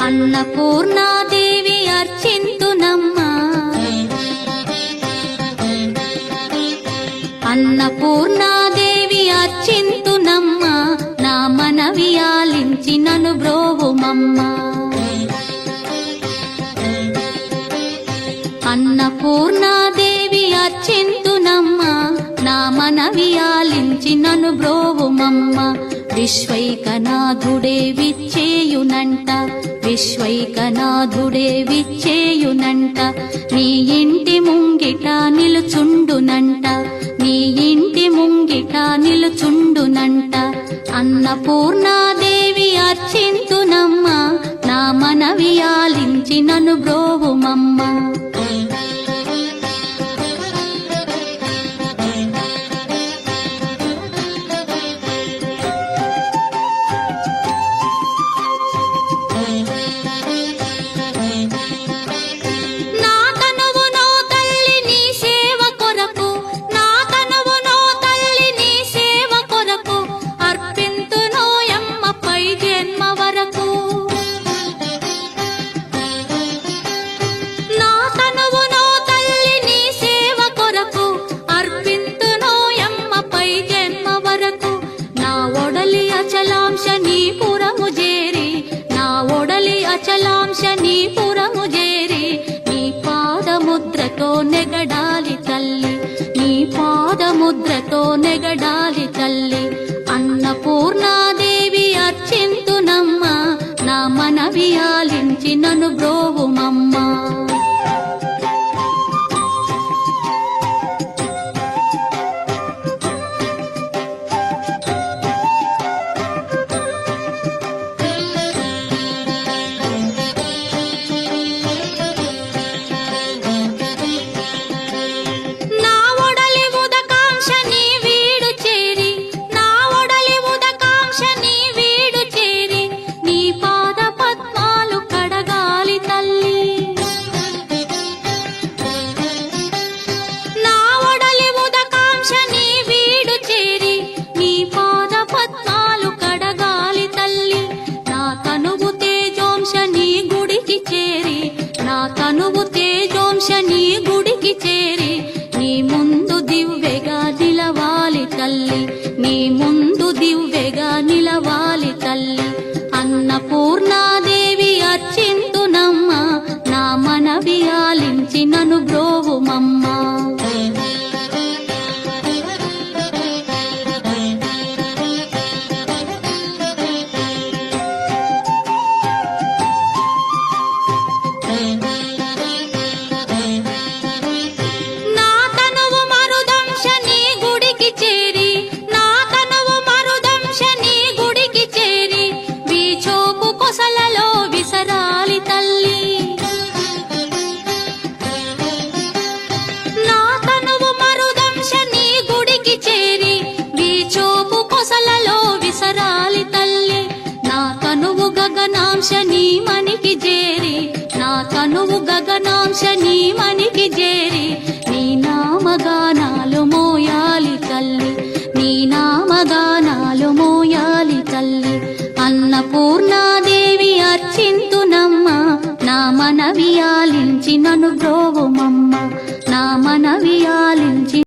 అన్నపూర్ణాదేవి అర్చింతునమ్మా, అన్నపూర్ణాదేవి అర్చింతునమ్మా, నా మనవి ఆలించి నన్ను బ్రోవుమమ్మా. అన్నపూర్ణాదేవి అర్చింతునమ్మా, నా మనవి ఆలించి నన్ను బ్రోవుమమ్మా. విశ్వైకనాథుడే విచ్చేయునంట, విశ్వైకనాథుడే విచ్చేయునంట, నీ ఇంటి ముంగిట నిలుచుండునంట, నీ ఇంటి ముంగిట నిలుచుండునంట. అన్నపూర్ణాదేవి అర్చింతునమ్మా, నా మనవి ఆలించి నన్ను బ్రోవుమమ్మా. అచలాంశ నీ పురము చేరి, నీ పాదముద్రతో నెగడాలి తల్లి, నీ పాదముద్రతో నెగడాలి తల్లి. అన్నపూర్ణాదేవి అర్చింతునమ్మా, నా మనవి ఆలించి నన్ను బ్రోవుమమ్మా. తనువు తేజోంశ నీ గుడికి చేరి, నీ ముందు దివ్వెగా నిలవాలి తల్లి, నీ ముందు దివ్వెగా నిలవాలి తల్లి. అన్నపూర్ణాదేవి అర్చింతునమ్మా, నా మనవి ఆలించి నన్ను బ్రోవుమమ్మా. గగనాంశ నీ మనికి చేరి, నా తనువు గగనాంశ నీ మనికి చేరి, నీ నామగానాలు మోయాలి తల్లి, నీ నామగానాలు మోయాలి తల్లి. అన్నపూర్ణాదేవి అర్చింతునమ్మా, నా మనవి ఆలించి నన్ను బ్రోవుమమ్మా, నా మనవి ఆలించి